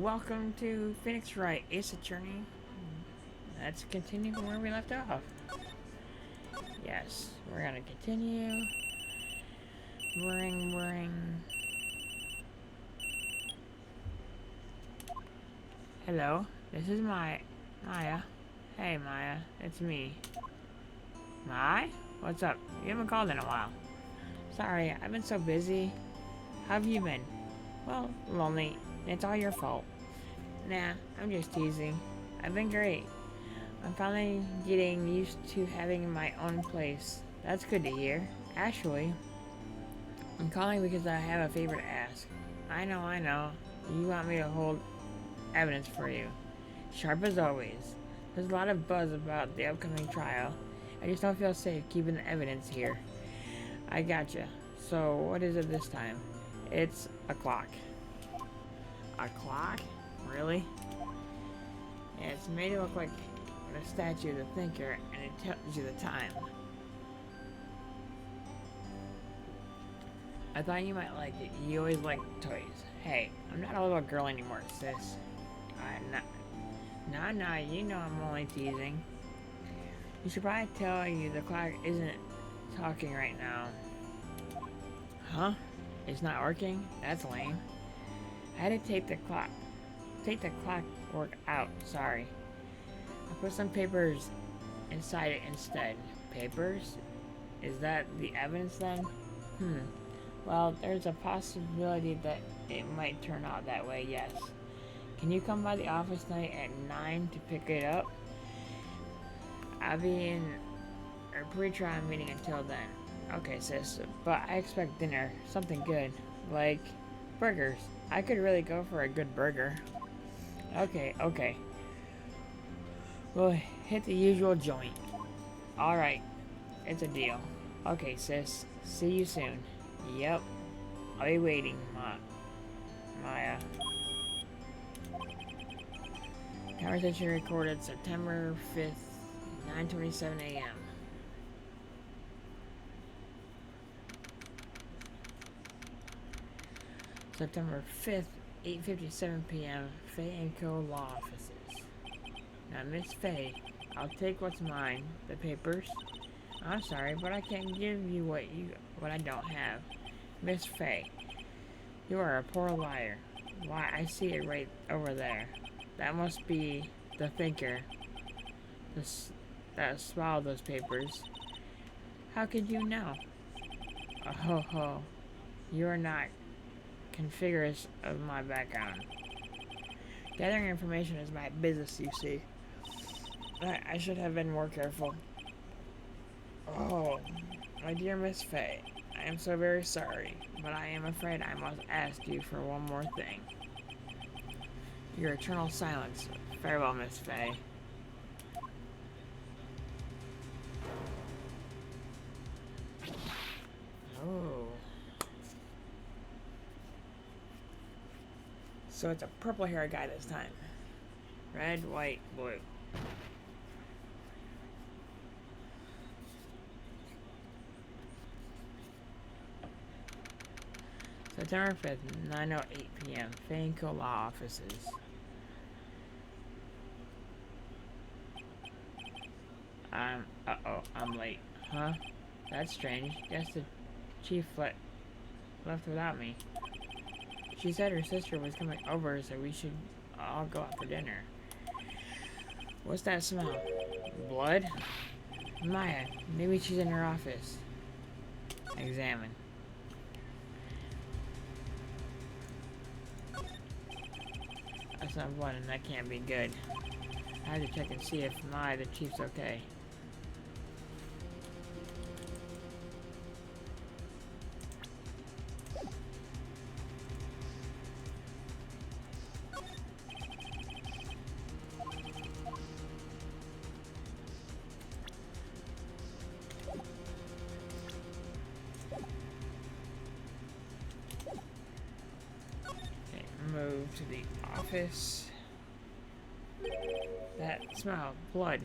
Welcome to Phoenix Wright Ace Attorney. Let's continue from where we left off. Yes, we're gonna continue. Ring. Hello, this is Maya. Hey Maya, it's me. Mai? What's up? You haven't called in a while. Sorry, I've been so busy. How have you been? Well, lonely. It's all your fault. Nah, I'm just teasing. I've been great. I'm finally getting used to having my own place. That's good to hear. Actually, I'm calling because I have a favor to ask. I know. You want me to hold evidence for you. Sharp as always. There's a lot of buzz about the upcoming trial. I just don't feel safe keeping the evidence here. I gotcha. So, what is it this time? It's a clock. A clock? Really? And it's made to look like the statue of the thinker, and it tells you the time. I thought you might like it. You always like toys. Hey, I'm not a little girl anymore, sis. Nah, you know I'm only teasing. You should probably tell you the clock isn't talking right now. Huh? It's not working? That's lame. I had to take the clockwork out, sorry. I put some papers inside it instead. Papers? Is that the evidence then? Well, there's a possibility that it might turn out that way, yes. Can you come by the office tonight at 9 to pick it up? I'll be in a pre-trial meeting until then. Okay, sis, but I expect dinner. Something good. Like burgers. I could really go for a good burger. Okay. We'll hit the usual joint. Alright, it's a deal. Okay, sis. See you soon. Yep. I'll be waiting, Maya. Conversation recorded September 5th, 9:27 a.m. September 5th, 8:57 p.m. Faye & Co. Law Offices. Now, Miss Faye, I'll take what's mine, the papers. I'm sorry, but I can't give you what I don't have. Miss Faye, you are a poor liar. Why, I see it right over there. That must be the thinker that swallowed those papers. How could you know? Oh ho. You are not configurous of my background. Gathering information is my business, you see. I should have been more careful. Oh, my dear Miss Faye, I am so very sorry, but I am afraid I must ask you for one more thing. Your eternal silence. Farewell, Miss Faye. Oh. So it's a purple hair guy this time. Red, white, blue. September 5th, 9:08 p.m. Faye & Co. Law Offices. I'm late. Huh? That's strange. Guess the chief left without me. She said her sister was coming over, so we should all go out for dinner. What's that smell? Blood? Maya, maybe she's in her office. Examine. That's not blood, and that can't be good. I have to check and see if Maya, the chief's okay. Move to the office. That smell, blood.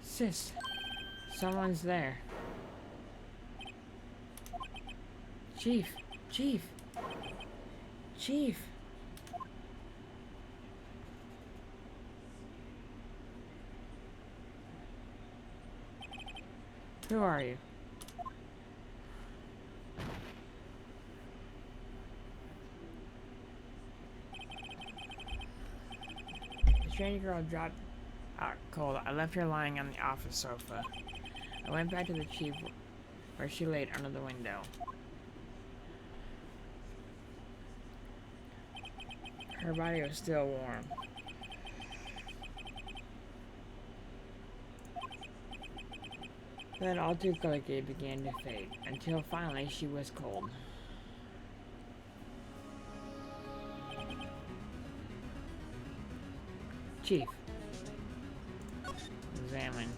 Sis, someone's there. Chief. Chief! Who are you? The strange girl dropped out cold. I left her lying on the office sofa. I went back to the chief where she laid under the window. Her body was still warm. Then all too quickly began to fade, until finally she was cold. Chief. Examine.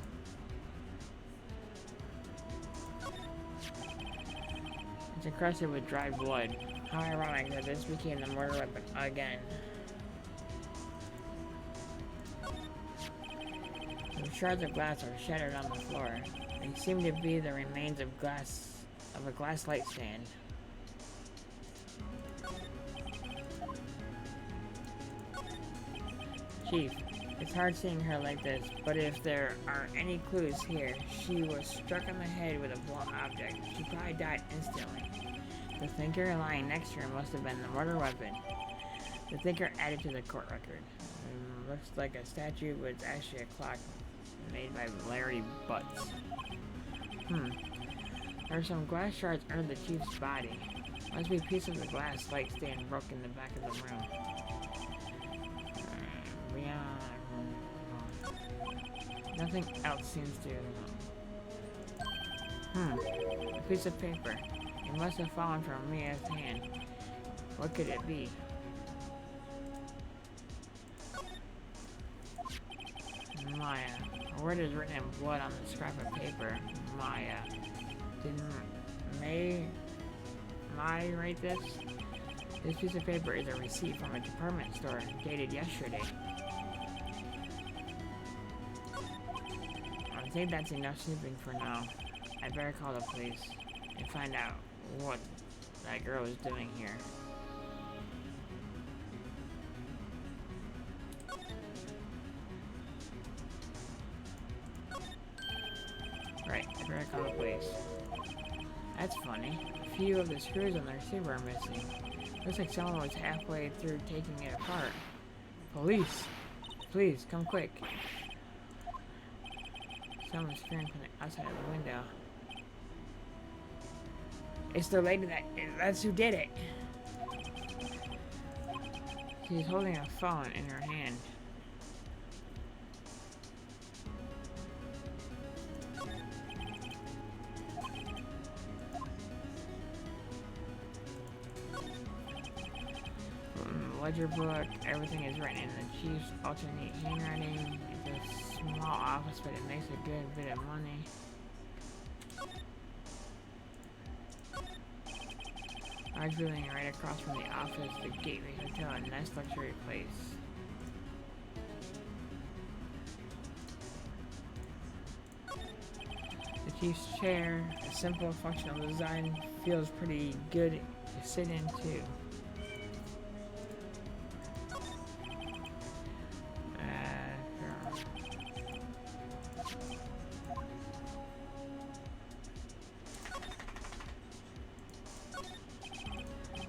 It's encrusted with dry blood. How ironic that this became the murder weapon again. The shards of glass are shattered on the floor. They seem to be the remains of a glass light stand. Chief, it's hard seeing her like this, but if there are any clues here, she was struck on the head with a blunt object. She probably died instantly. The thinker lying next to her must have been the murder weapon. The thinker added to the court record. Looks like a statue, but it's actually a clock made by Larry Butts. There are some glass shards under the chief's body. Must be a piece of the glass light stand broke in the back of the room. Nothing else seems to. A piece of paper. It must have fallen from Mia's hand. What could it be? Maya. A word is written in blood on the scrap of paper. Maya. Didn't May write this? This piece of paper is a receipt from a department store dated yesterday. I think that's enough snooping for now. I'd better call the police and find out what that girl is doing here. Right, I better call the police. That's funny. A few of the screws on the receiver are missing. Looks like someone was halfway through taking it apart. Police! Please, come quick. Someone's screaming from the outside of the window. It's the lady that's who did it. She's holding a phone in her hand. Ledger book, everything is written in the chief's alternate handwriting. It's a small office, but it makes a good bit of money. Large building right across from the office, the Gateway Hotel, a nice luxury place. The chief's chair, a simple functional design, feels pretty good to sit in too.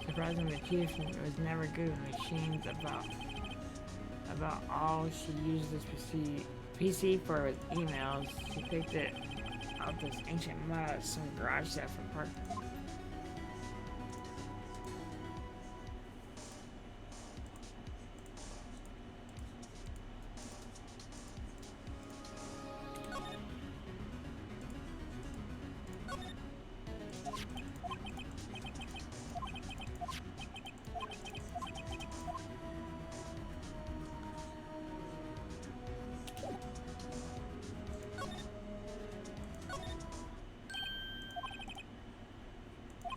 Surprisingly, the chief was never good with machines. About all she used this PC for was emails. She picked it out this ancient model at some garage set for park.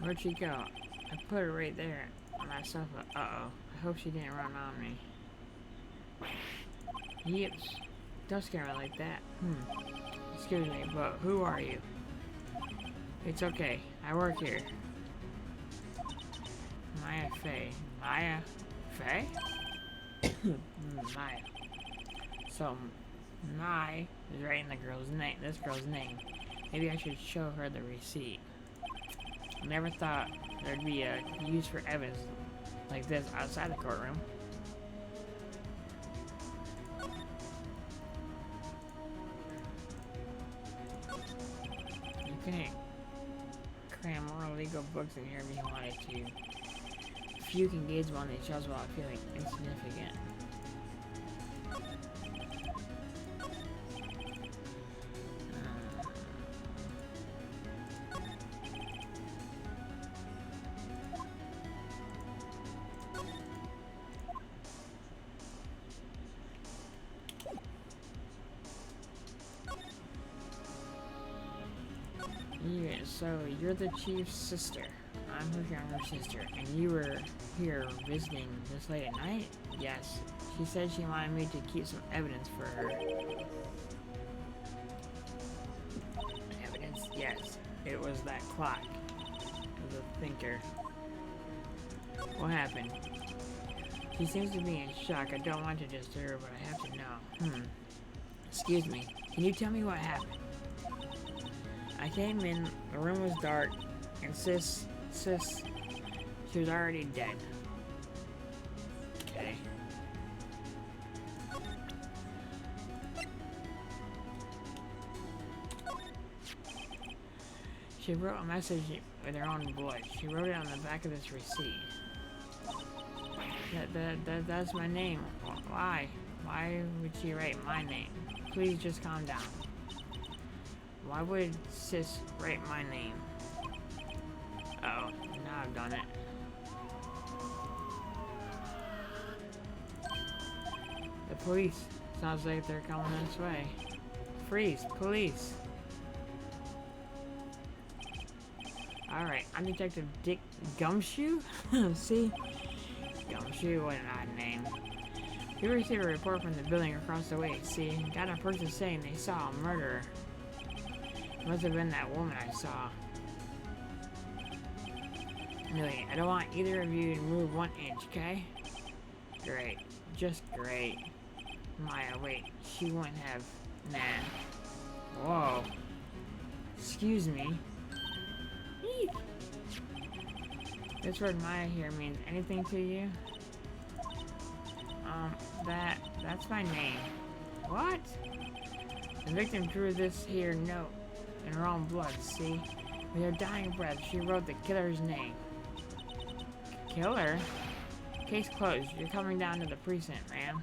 Where'd she go? I put her right there on my sofa. Uh-oh. I hope she didn't run on me. Yips. Don't scare me like that. Excuse me, but who are you? It's okay. I work here. Maya Faye. Maya? Faye? Maya. So, Mai is writing the girl's name. This girl's name. Maybe I should show her the receipt. Never thought there'd be a use for evidence like this outside the courtroom. You couldn't cram more legal books in here if you wanted to. Few can gaze on these shelves without feeling insignificant. Yeah, so you're the chief's sister. I'm her younger sister, and you were here visiting this late at night? Yes. She said she wanted me to keep some evidence for her. Evidence? Yes. It was that clock. The thinker. What happened? She seems to be in shock. I don't want to disturb, but I have to know. Excuse me. Can you tell me what happened? I came in, the room was dark, and sis, she was already dead. Okay. She wrote a message with her own blood. She wrote it on the back of this receipt. That's my name. Why? Why would she write my name? Please just calm down. Why would sis write my name? Oh, now I've done it. The police. Sounds like they're coming this way. Freeze, police. Alright, I'm Detective Dick Gumshoe? See? Gumshoe, what an odd name. We received a report from the building across the way. See, got a person saying they saw a murderer. Must have been that woman I saw. Really, I don't want either of you to move 1 inch, okay? Great. Just great. Maya, wait. She wouldn't have... Nah. Whoa. Excuse me. Eek. This word Maya here means anything to you? That's my name. What? The victim drew this here note in her own blood, see? With her dying breath, she wrote the killer's name. Killer? Case closed. You're coming down to the precinct, ma'am.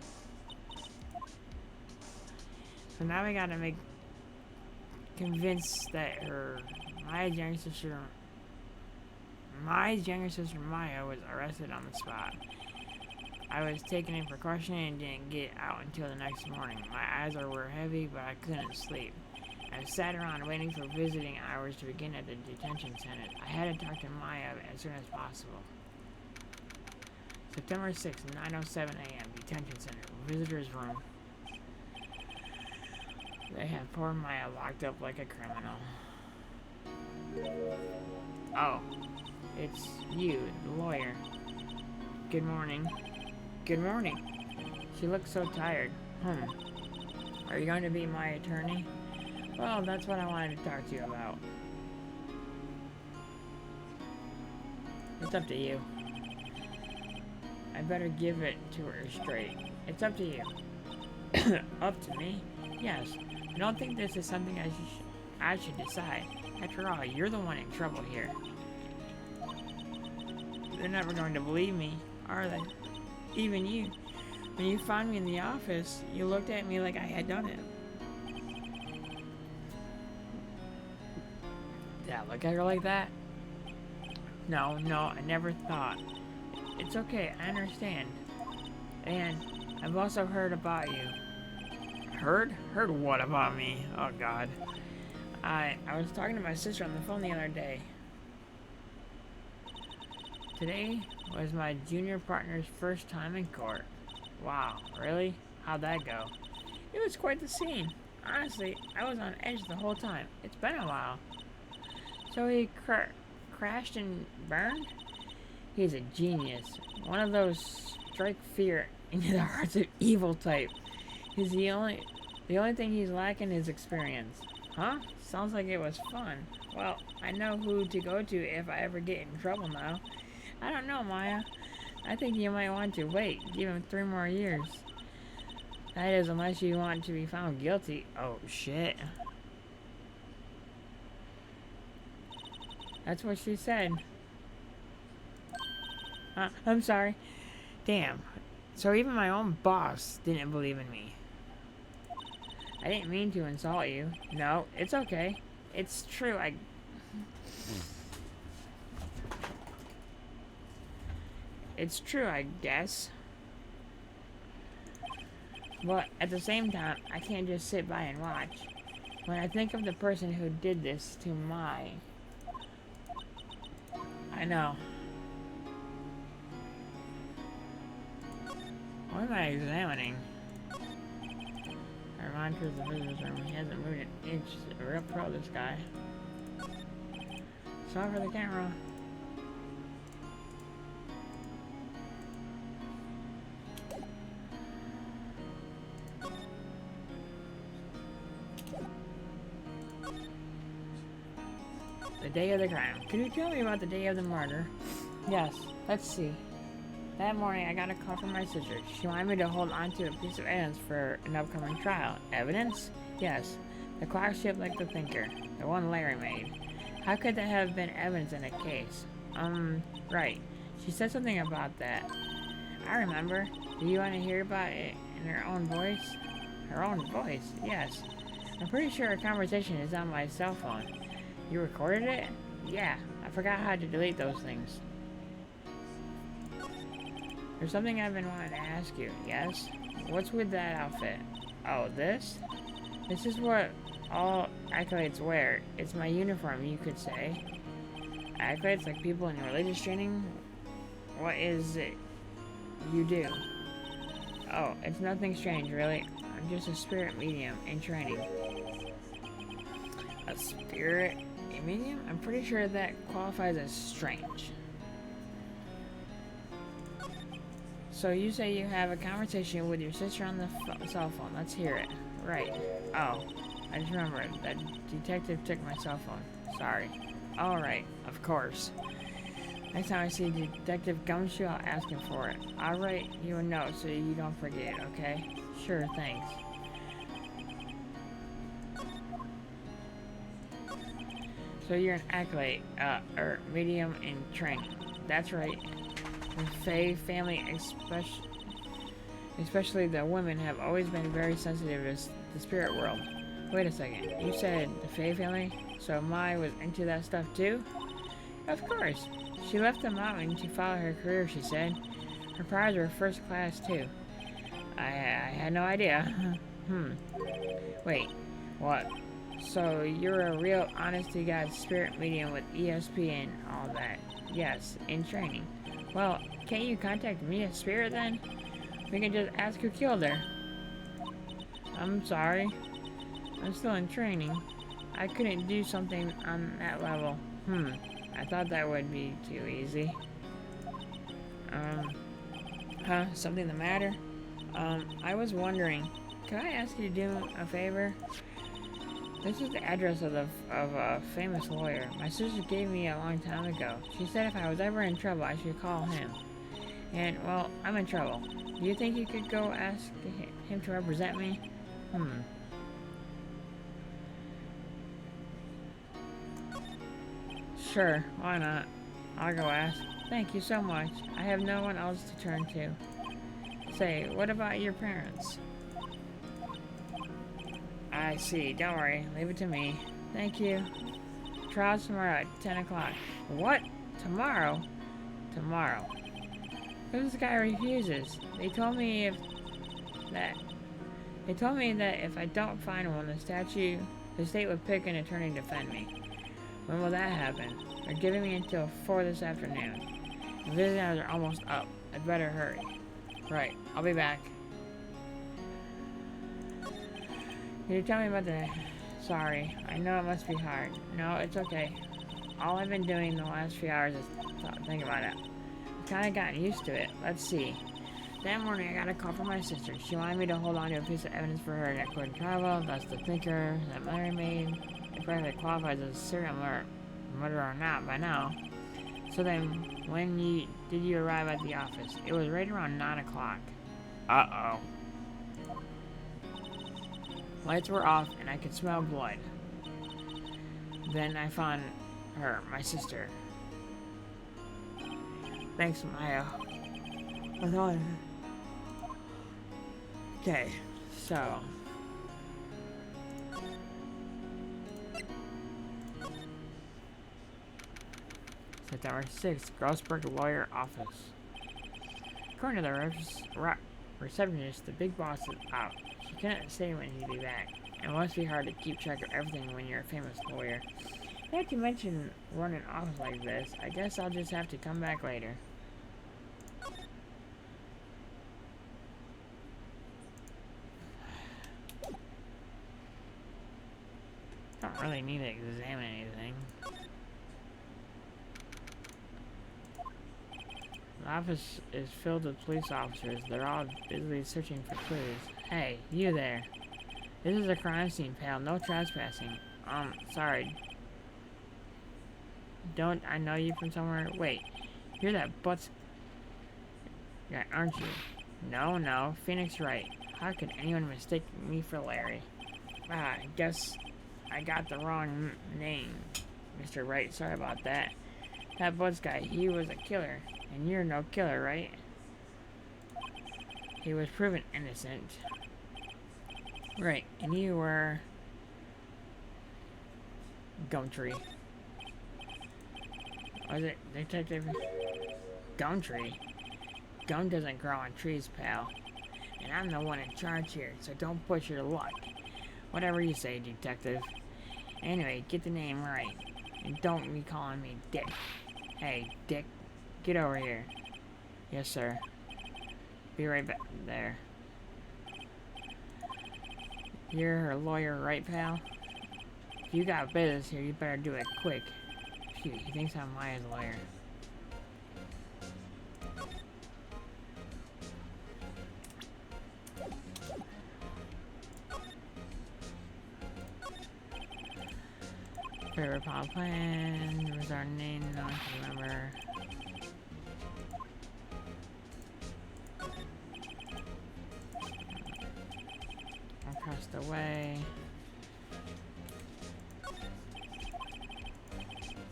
So now we gotta convince that Maya's younger sister Maya was arrested on the spot. I was taken in precaution and didn't get out until the next morning. My eyes were heavy, but I couldn't sleep. I sat around waiting for visiting hours to begin at the detention center. I had to talk to Maya as soon as possible. September 6th, 9:07 a.m. Detention center. Visitor's room. They have poor Maya locked up like a criminal. Oh, it's you, the lawyer. Good morning. Good morning. She looks so tired. Are you going to be my attorney? Well, that's what I wanted to talk to you about. It's up to you. I better give it to her straight. It's up to you. Up to me? Yes. I don't think this is something I should decide. After all, you're the one in trouble here. They're never going to believe me, are they? Even you. When you found me in the office, you looked at me like I had done it. Did I look at her like that? No, I never thought. It's okay, I understand. And I've also heard about you. Heard? Heard what about me? Oh God. I was talking to my sister on the phone the other day. Today was my junior partner's first time in court. Wow, really? How'd that go? It was quite the scene. Honestly, I was on edge the whole time. It's been a while. So he crashed and burned? He's a genius. One of those strike fear into the hearts of evil type. He's the only thing he's lacking is experience. Huh? Sounds like it was fun. Well, I know who to go to if I ever get in trouble now. I don't know, Maya. I think you might want to wait. Give him 3 more years. That is, unless you want to be found guilty. Oh, shit. That's what she said. I'm sorry. Damn. So even my own boss didn't believe in me. I didn't mean to insult you. No, it's okay. It's true, It's true, I guess. But at the same time, I can't just sit by and watch. When I think of the person who did this to my... I know. What am I examining? I monitors the visitor's room. He hasn't moved an inch. A real pro, this guy. Saw for the camera. The day of the crime. Can you tell me about the day of the murder? Yes. Let's see. That morning, I got a call from my sister. She wanted me to hold on to a piece of evidence for an upcoming trial. Evidence? Yes. The clock shaped like the thinker. The one Larry made. How could that have been evidence in a case? Right. She said something about that. I remember. Do you want to hear about it in her own voice? Her own voice? Yes. I'm pretty sure her conversation is on my cell phone. You recorded it? Yeah. I forgot how to delete those things. There's something I've been wanting to ask you. Yes? What's with that outfit? Oh, this? This is what all acolytes wear. It's my uniform, you could say. Acolytes, like people in religious training? What is it you do? Oh, it's nothing strange, really. I'm just a spirit medium in training. A spirit medium? I'm pretty sure that qualifies as strange. So you say you have a conversation with your sister on the cell phone. Let's hear it. Right. Oh, I just remembered. That detective took my cell phone. Sorry. Alright, of course. Next time I see Detective Gumshoe, I'll ask him for it. I'll write you a note so you don't forget, okay? Sure, thanks. So you're an acolyte, medium in training. That's right. The Fae family, especially the women, have always been very sensitive to the spirit world. Wait a second, you said the Fae family? So Mai was into that stuff too? Of course. She left the mountain to follow her career, she said. Her powers were first class too. I had no idea. Wait, what? So you're a real honest-to-God spirit medium with ESP and all that? Yes, in training. Well, can't you contact me as spirit then? We can just ask who killed her. I'm sorry. I'm still in training. I couldn't do something on that level. I thought that would be too easy. Something the matter? I was wondering, could I ask you to do a favor? This is the address of a famous lawyer. My sister gave me a long time ago. She said if I was ever in trouble, I should call him. And, well, I'm in trouble. Do you think you could go ask him to represent me? Sure, why not? I'll go ask. Thank you so much. I have no one else to turn to. Say, what about your parents? I see. Don't worry. Leave it to me. Thank you. Trial's tomorrow at 10 o'clock. What? Tomorrow? Tomorrow. But this guy refuses. They told me that if I don't find one, the state would pick an attorney to defend me. When will that happen? They're giving me until 4 this afternoon. The visiting hours are almost up. I'd better hurry. Right. I'll be back. Can you tell me about the... Sorry. I know it must be hard. No, it's okay. All I've been doing the last few hours is think about it. kinda gotten used to it. Let's see. That morning, I got a call from my sister. She wanted me to hold on to a piece of evidence for her that could travel. That's the thinker that Mary made. If Bradley qualifies as a serial murderer or not by now. So then, did you arrive at the office? It was right around 9 o'clock. Uh-oh. Lights were off, and I could smell blood. Then I found her, my sister. Thanks, Maya. I thought... Okay, so... September 6th, Grossberg Lawyer Office. According to the receptionist, the big boss is out. She couldn't say when he'd be back. It must be hard to keep track of everything when you're a famous lawyer. Not to mention running an office like this. I guess I'll just have to come back later. Don't really need to examine anything. The office is filled with police officers. They're all busily searching for clues. Hey, you there. This is a crime scene, pal. No trespassing. Sorry. Don't I know you from somewhere? Wait, you're that butts guy, aren't you? No, Phoenix Wright. How could anyone mistake me for Larry? I guess I got the wrong name, Mr. Wright. Sorry about that. That butts guy, he was a killer. And you're no killer, right? He was proven innocent. Right, and you were... Gumtree. Was it Detective Gumtree? Gum doesn't grow on trees, pal. And I'm the one in charge here, so don't push your luck. Whatever you say, Detective. Anyway, get the name right. And don't be calling me Dick. Hey, Dick, get over here. Yes, sir. Be right back there. You're a lawyer, right, pal? If you got business here, you better do it quick. Shoot, he thinks I'm Maya's lawyer. Favorite pop plan. Was our name? No, I can remember. Across the way.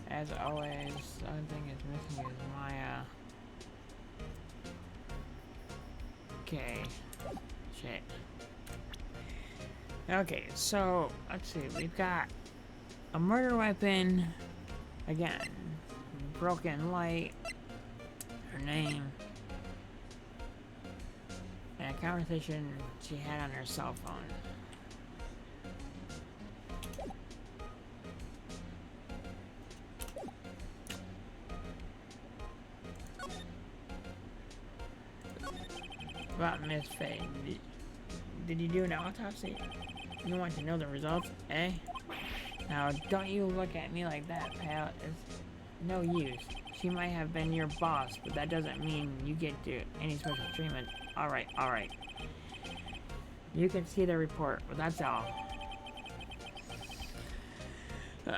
As always, the only thing is missing is Maya. Okay. Shit. Okay, so let's see. We've got a murder weapon. Again, broken light. Her name. And a conversation she had on her cell phone. About Miss Faye. Did you do an autopsy? You want to know the results, eh? Now, don't you look at me like that, pal. It's no use. She might have been your boss, but that doesn't mean you get to any special treatment. Alright. You can see the report, but that's all.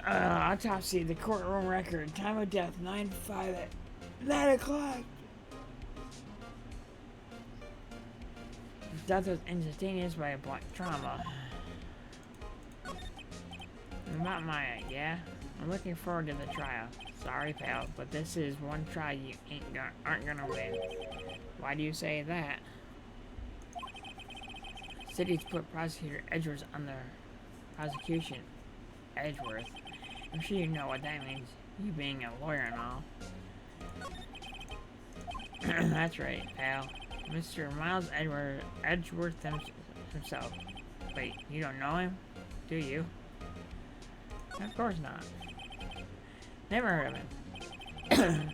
Autopsy, the courtroom record. Time of death, 9/5 at 9 o'clock. Death was instantaneous by a blunt trauma. Not Maya, yeah? I'm looking forward to the trial. Sorry, pal, but this is one trial you aren't gonna win. Why do you say that? City's put Prosecutor Edgeworth on the prosecution. Edgeworth? I'm sure you know what that means, you being a lawyer and all. That's right, pal. Mr. Miles Edgeworth himself. Wait, you don't know him? Do you? Of course not. Never heard of him.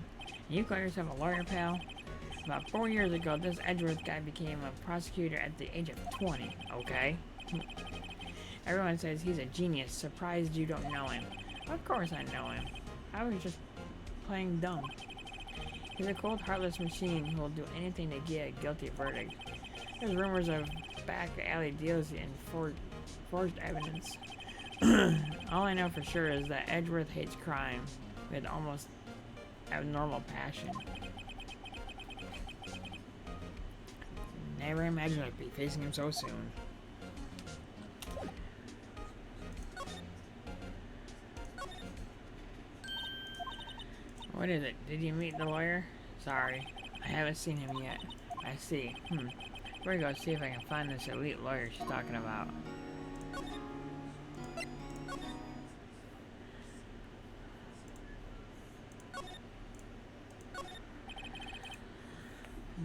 You call yourself a lawyer, pal? About 4 years ago, this Edgeworth guy became a prosecutor at the age of 20, okay? Everyone says he's a genius. Surprised you don't know him. Of course I know him. I was just playing dumb. He's a cold, heartless machine who will do anything to get a guilty verdict. There's rumors of back alley deals and forged evidence. All I know for sure is that Edgeworth hates crime with almost abnormal passion. Never imagined I'd be facing him so soon. What is it? Did you meet the lawyer? Sorry, I haven't seen him yet. I see. We're gonna go see if I can find this elite lawyer she's talking about.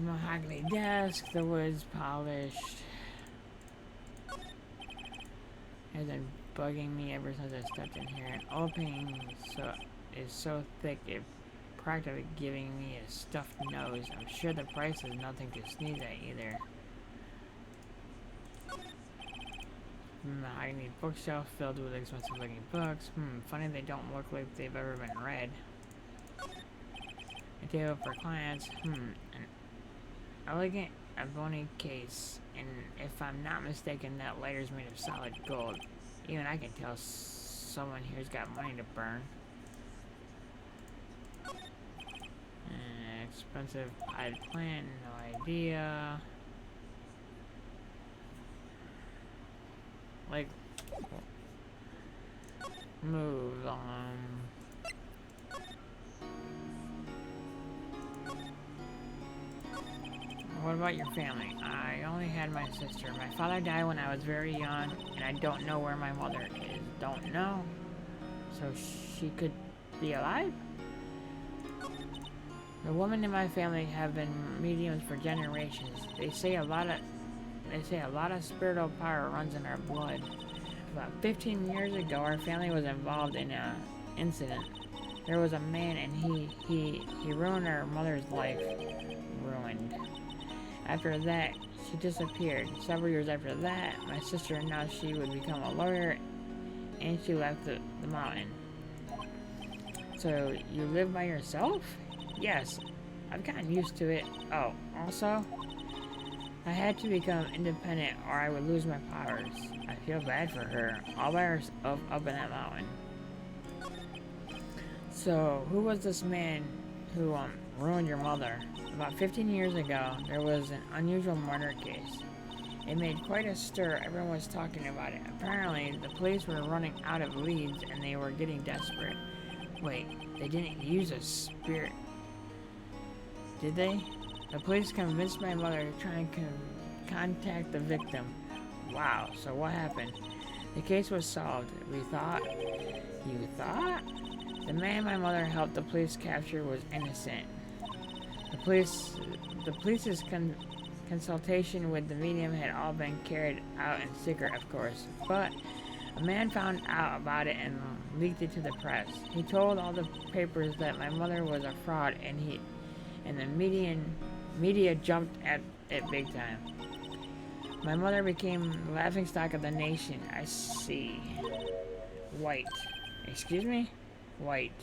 Mahogany desk, the wood's polished. Has been bugging me ever since I stepped in here. And opening is so thick it practically giving me a stuffed nose. I'm sure the price is nothing to sneeze at either. Mahogany bookshelf filled with expensive looking books. Funny they don't look like they've ever been read. A table for clients. An elegant ebony case, and if I'm not mistaken, that lighter's made of solid gold. Even I can tell someone here's got money to burn. Expensive potted plant, no idea. Like, move on. What about your family? I only had my sister. My father died when I was very young, and I don't know where my mother is. Don't know. So she could be alive? The women in my family have been mediums for generations. They say a lot of spiritual power runs in our blood. About 15 years ago, our family was involved in an incident. There was a man, and he ruined our mother's life. Ruined. After that, she disappeared. Several years after that, my sister announced she would become a lawyer, and she left the mountain. So, you live by yourself? Yes, I've gotten used to it. Oh, also, I had to become independent or I would lose my powers. I feel bad for her, all by herself up in that mountain. So, who was this man who ruined your mother? About 15 years ago, there was an unusual murder case. It made quite a stir. Everyone was talking about it. Apparently, the police were running out of leads and they were getting desperate. Wait, they didn't use a spirit, did they? The police convinced my mother to try and contact the victim. Wow, so what happened? The case was solved. We thought. You thought? The man my mother helped the police capture was innocent. The police's consultation with the medium had all been carried out in secret, of course. But a man found out about it and leaked it to the press. He told all the papers that my mother was a fraud, and the media jumped at it big time. My mother became the laughingstock of the nation. I see. White. Excuse me? White.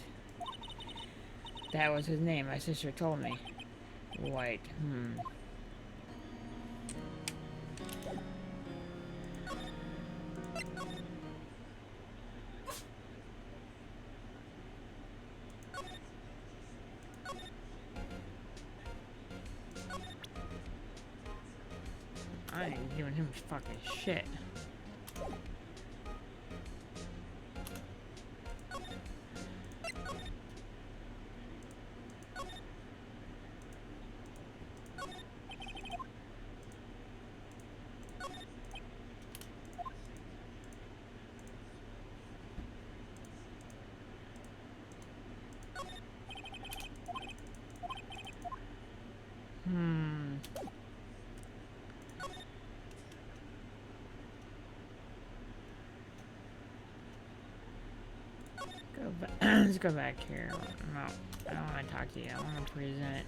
That was his name, my sister told me. White. I ain't giving him fucking shit. Let's go back here. No, I don't want to talk to you. I want to present.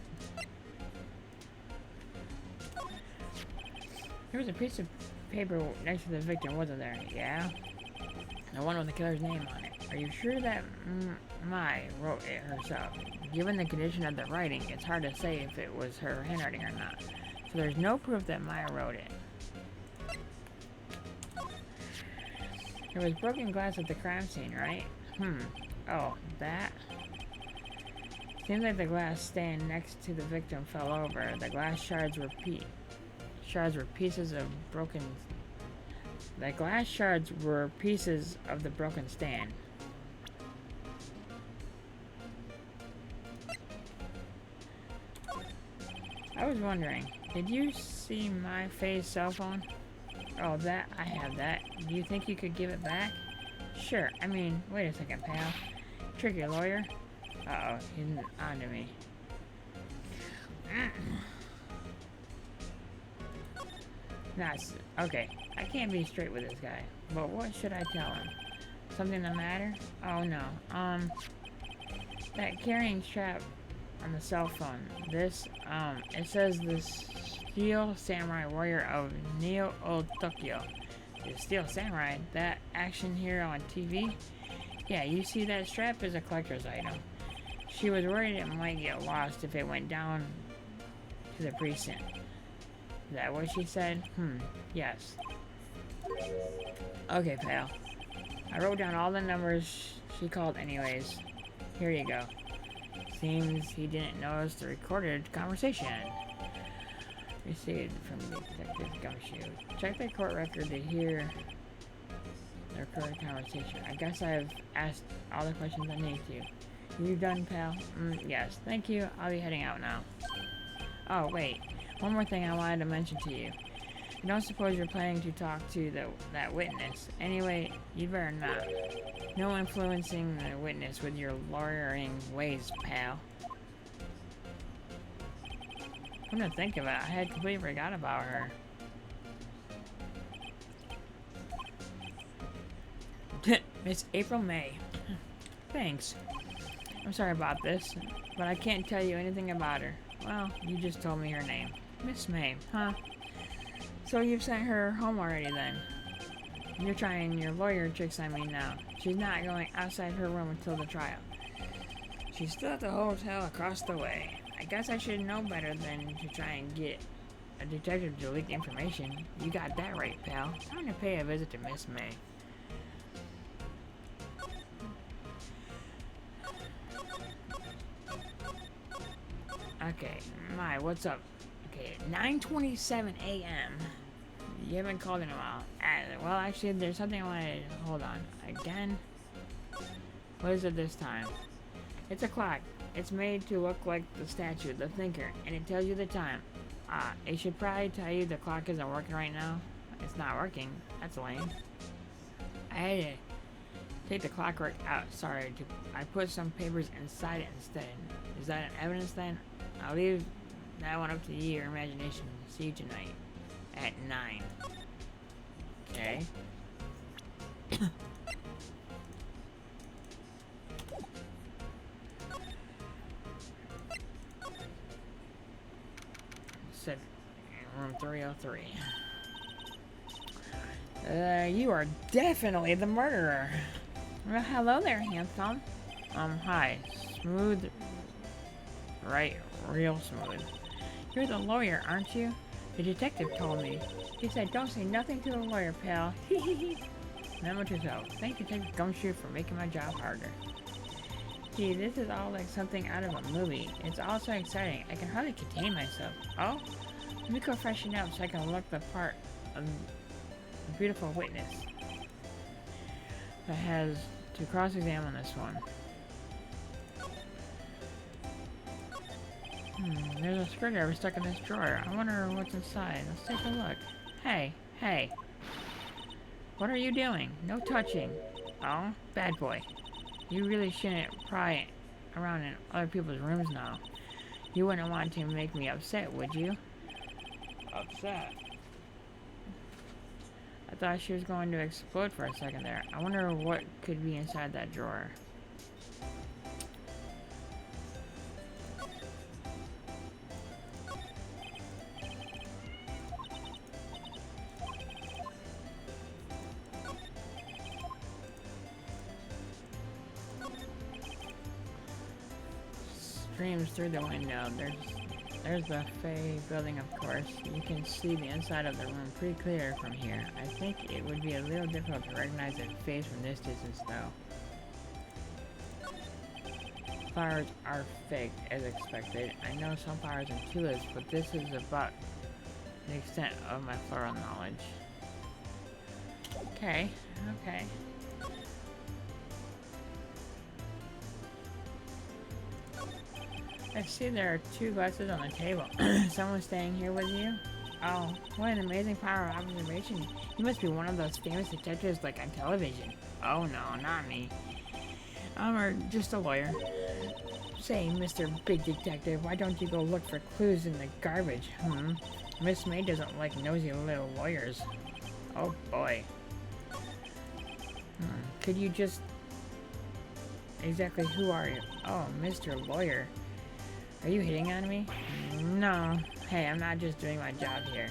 There was a piece of paper next to the victim, wasn't there? Yeah? The one with the killer's name on it. Are you sure that Mai wrote it herself? Given the condition of the writing, it's hard to say if it was her handwriting or not. So there's no proof that Maya wrote it. There was broken glass at the crime scene, right? Oh, that? Seems like the glass stand next to the victim fell over. The glass shards were pieces of broken... The glass shards were pieces of the broken stand. I was wondering, did you see my face cell phone? Oh, that, I have that. Do you think you could give it back? Sure, I mean, wait a second, pal. Tricky lawyer? Uh-oh, he's on to me. Okay, I can't be straight with this guy. But what should I tell him? Something the matter? Oh no. That carrying strap on the cell phone. This, it says the Steel Samurai Warrior of Neo Tokyo. The Steel Samurai? That action hero on TV? Yeah, you see that strap is a collector's item. She was worried it might get lost if it went down to the precinct. Is that what she said? Yes. Okay, pal. I wrote down all the numbers she called anyways. Here you go. Seems he didn't notice the recorded conversation. Received from Detective Gumshoe. Check the court record to hear the recorded conversation. I guess I've asked all the questions I need to. You done, pal? Yes. Thank you. I'll be heading out now. Oh, wait. One more thing I wanted to mention to you. I don't suppose you're planning to talk to that witness. Anyway, you'd better not. No influencing the witness with your lawyering ways, pal. Come to think of it, I had completely forgot about her. Miss April May. Thanks. I'm sorry about this, but I can't tell you anything about her. Well, you just told me her name. Miss May, huh? So you've sent her home already then? You're trying your lawyer tricks on me now. She's not going outside her room until the trial. She's still at the hotel across the way. I guess I should know better than to try and get a detective to leak information. You got that right, pal. Time to pay a visit to Miss May. Okay, my, what's up? Okay, 9:27 a.m. You haven't called in a while. Well, actually, there's something I wanted to... Hold on. Again? What is it this time? It's a clock. It's made to look like the statue, the thinker, and it tells you the time. It should probably tell you the clock isn't working right now. It's not working. That's lame. I had to take the clockwork out. Sorry. I put some papers inside it instead. Is that an evidence then? I'll leave that one up to your imagination. See you tonight at 9. Okay. Sit in room 303. You are definitely the murderer. Well, hello there, handsome. Hi. Smooth. Right, real smooth. You're the lawyer, aren't you? The detective told me. He said, don't say nothing to the lawyer, pal. Memo to self. Thank Detective Gumshoe for making my job harder. Gee, this is all like something out of a movie. It's all so exciting. I can hardly contain myself. Oh? Let me go freshen up so I can look the part of a beautiful witness that has to cross-examine this one. There's a screwdriver stuck in this drawer. I wonder what's inside. Let's take a look. Hey, hey. What are you doing? No touching. Oh, bad boy. You really shouldn't pry around in other people's rooms now. You wouldn't want to make me upset, would you? Upset? I thought she was going to explode for a second there. I wonder what could be inside that drawer. streams through the window. There's the Fey building, of course. You can see the inside of the room pretty clear from here. I think it would be a little difficult to recognize a face from this distance, though. Flowers are fake, as expected. I know sunflowers and tulips, but this is about the extent of my floral knowledge. Okay, okay. I see there are 2 glasses on the table. Someone staying here with you? Oh, what an amazing power of observation. You must be one of those famous detectives like on television. Oh no, not me. I'm just a lawyer. Say, Mr. Big Detective, why don't you go look for clues in the garbage? Miss May doesn't like nosy little lawyers. Oh boy. Could you just... Exactly who are you? Oh, Mr. Lawyer. Are you hitting on me? No. Hey, I'm not just doing my job here.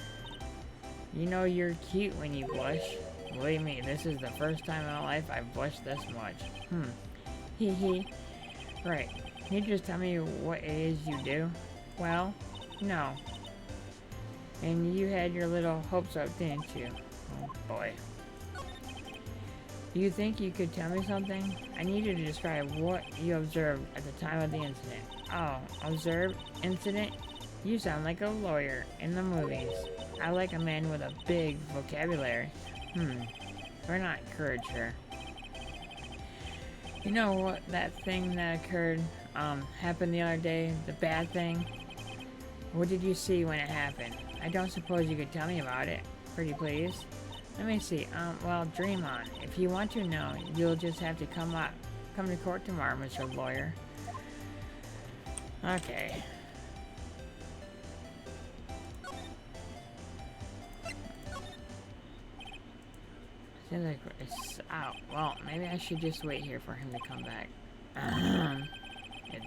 You know you're cute when you blush. Believe me, this is the first time in my life I've blushed this much. Hee hee. Right. Can you just tell me what it is you do? Well, no. And you had your little hopes up, didn't you? Oh boy. Do you think you could tell me something? I need you to describe what you observed at the time of the incident. Oh, observed? Incident? You sound like a lawyer in the movies. I like a man with a big vocabulary. We're not encourage her. You know what, that thing that occurred, happened the other day? The bad thing? What did you see when it happened? I don't suppose you could tell me about it. Pretty please. Let me see. Well, dream on. If you want to know, you'll just have to come to court tomorrow, Mr. Lawyer. Okay. Seems like it's out. Well, maybe I should just wait here for him to come back.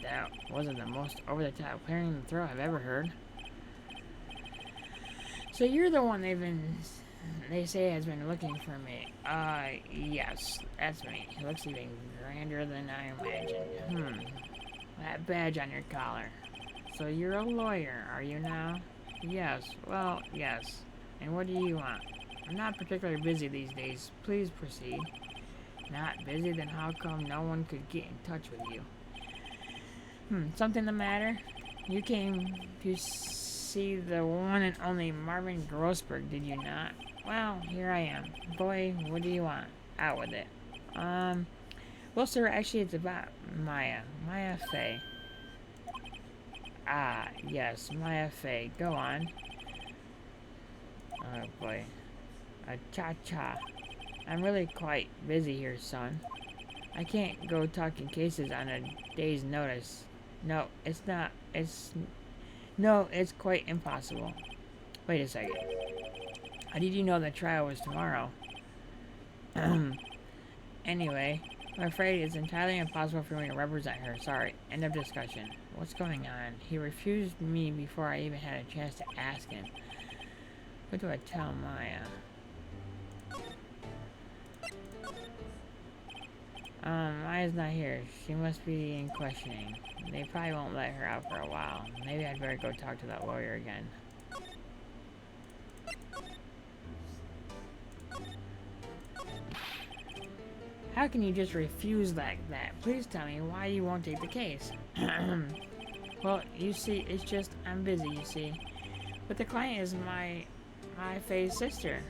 That wasn't the most over-the-top clearing throw I've ever heard. So you're the one they say has been looking for me. Yes, that's me. He looks even grander than I imagined. That badge on your collar. So you're a lawyer, are you now? Yes, well, yes. And what do you want? I'm not particularly busy these days. Please proceed. Not busy? Then how come no one could get in touch with you? Something the matter? You came to see the one and only Marvin Grossberg, did you not? Well, here I am. Boy, what do you want? Out with it. Well, sir, actually it's about Maya. Maya Fey. Ah, yes, Maya Fey. Go on. Oh, boy. Cha-cha. I'm really quite busy here, son. I can't go talking cases on a day's notice. No, it's not. No, it's quite impossible. Wait a second. How did you know the trial was tomorrow? Anyway, I'm afraid it's entirely impossible for me to represent her. Sorry. End of discussion. What's going on? He refused me before I even had a chance to ask him. What do I tell Maya? Maya's not here. She must be in questioning. They probably won't let her out for a while. Maybe I'd better go talk to that lawyer again. How can you just refuse like that? Please tell me why you won't take the case. Well, you see, it's just, I'm busy, you see. But the client is my Faye's sister.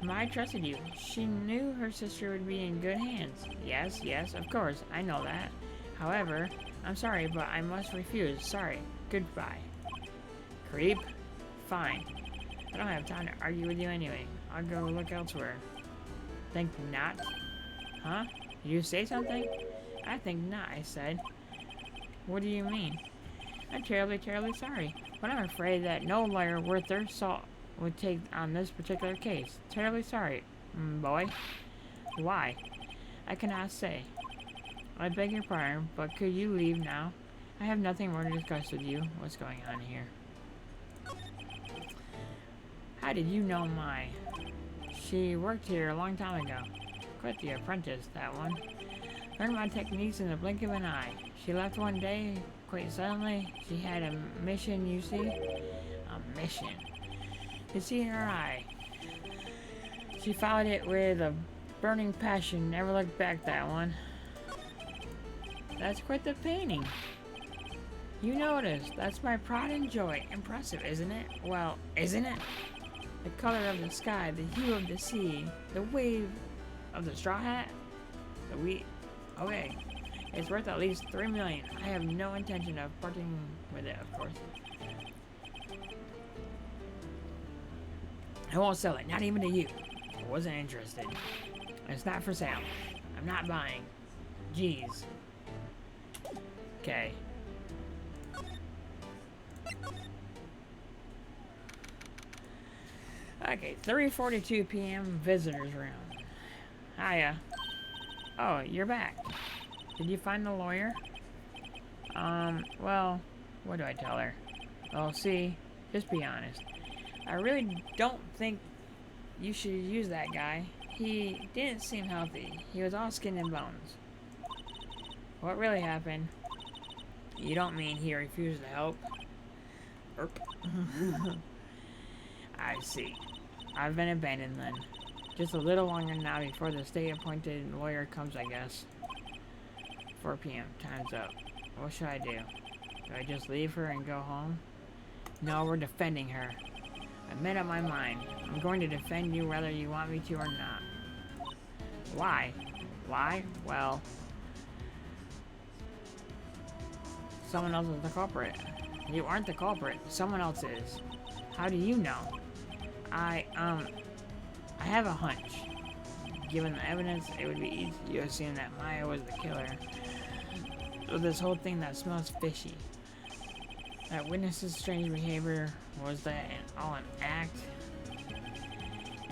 I trusted you. She knew her sister would be in good hands. Yes, of course, I know that. However, I'm sorry, but I must refuse. Sorry. Goodbye. Creep. Fine. I don't have time to argue with you anyway. I'll go look elsewhere. Think not? Huh? Did you say something? I think not, I said. What do you mean? I'm terribly, terribly sorry, but I'm afraid that no lawyer worth their salt would take on this particular case. Terribly sorry, boy. Why? I cannot say. I beg your pardon, but could you leave now? I have nothing more to discuss with you. What's going on here? How did you know Mai? She worked here a long time ago. Quite the apprentice, that one. Learned my techniques in the blink of an eye. She left one day, quite suddenly. She had a mission, you see? A mission. You see in her eye. She followed it with a burning passion, never looked back, that one. That's quite the painting. You noticed. That's my pride and joy. Impressive, isn't it? Well, isn't it? The color of the sky, the hue of the sea, the wave of the straw hat, the wheat. Okay. It's worth at least $3 million. I have no intention of parting with it, of course. I won't sell it, not even to you. I wasn't interested. It's not for sale. I'm not buying. Jeez. Okay. Okay, 3:42 p.m. visitors room. Hiya. Oh, you're back. Did you find the lawyer? Well, what do I tell her? Well, see, just be honest. I really don't think you should use that guy. He didn't seem healthy. He was all skin and bones. What really happened? You don't mean he refused to help? Erp. I see. I've been abandoned then. Just a little longer now before the state-appointed lawyer comes, I guess. 4 p.m. Time's up. What should I do? Do I just leave her and go home? No, we're defending her. I made up my mind. I'm going to defend you whether you want me to or not. Why? Why? Well, someone else is the culprit. You aren't the culprit. Someone else is. How do you know? I have a hunch. Given the evidence, it would be easy to assume that Maya was the killer. So this whole thing that smells fishy. That witness's strange behavior, was that all an act?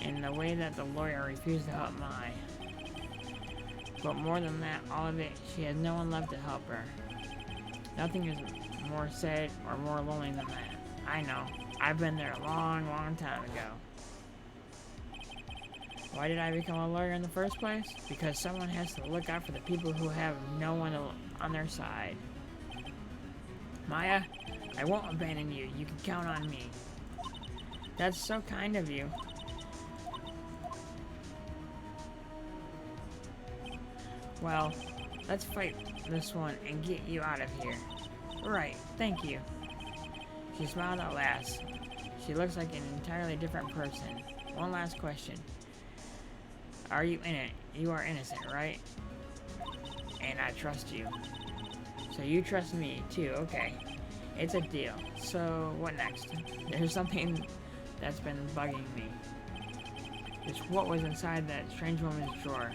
And the way that the lawyer refused to help Maya. But more than that, all of it, she has no one left to help her. Nothing is more sad or more lonely than that. I know. I've been there a long, long time ago. Why did I become a lawyer in the first place? Because someone has to look out for the people who have no one on their side. Maya, I won't abandon you. You can count on me. That's so kind of you. Well, let's fight this one and get you out of here. Right, thank you. She smiled at last. She looks like an entirely different person. One last question. Are you in it? You are innocent, right? And I trust you. So you trust me, too, okay. It's a deal. So, what next? There's something that's been bugging me. It's what was inside that strange woman's drawer.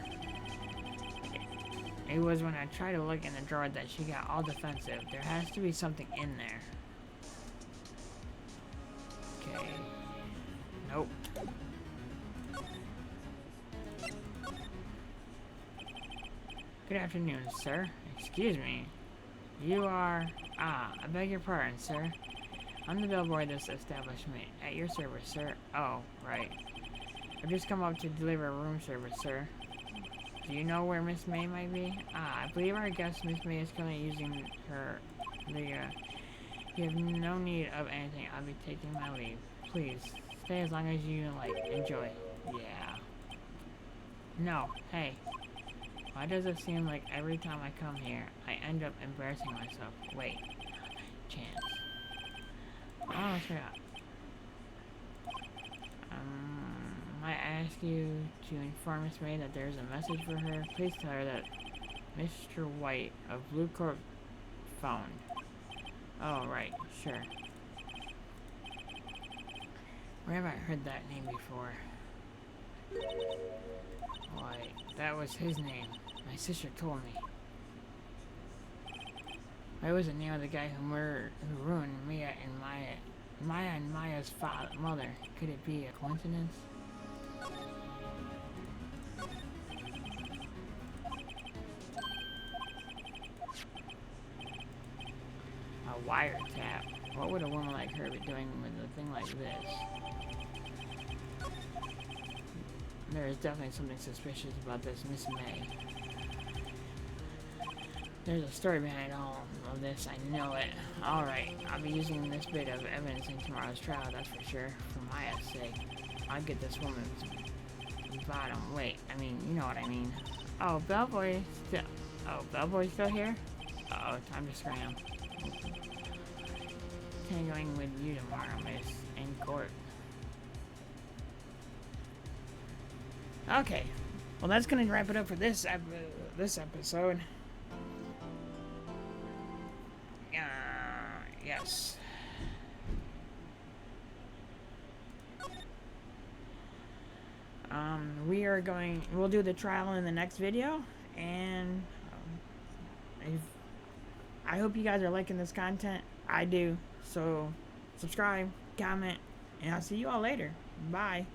It was when I tried to look in the drawer that she got all defensive. There has to be something in there. Okay. Nope. Good afternoon, sir. Excuse me. You are... I beg your pardon, sir. I'm the bellboy of this establishment. At your service, sir. Oh, right. I've just come up to deliver a room service, sir. Do you know where Miss May might be? I believe our guest, Miss May, is currently using you have no need of anything. I'll be taking my leave. Please, stay as long as you like. Enjoy. Yeah. No, hey. Why does it seem like every time I come here, I end up embarrassing myself? Wait. Chance. Oh, sure. Might I ask you to inform Miss May that there's a message for her? Please tell her that Mr. White of Blue Corp phoned. Oh, right. Sure. Where have I heard that name before? White. That was his name. My sister told me. What was the name of the guy who ruined Mia and Maya's mother? Could it be a coincidence? A wiretap. What would a woman like her be doing with a thing like this? There is definitely something suspicious about this Miss May. There's a story behind all of this, I know it. Alright, I'll be using this bit of evidence in tomorrow's trial, that's for sure. For Maya's sake. I'll get this woman's bottom. Wait, I mean, you know what I mean. Oh, Bellboy's still here? Uh-oh, time to scram. Tangoing with you tomorrow, miss. In court. Okay. Well, that's gonna wrap it up for this episode. Yes. We'll do the trial in the next video, and I hope you guys are liking this content. I do. So, subscribe, comment, and I'll see you all later. Bye.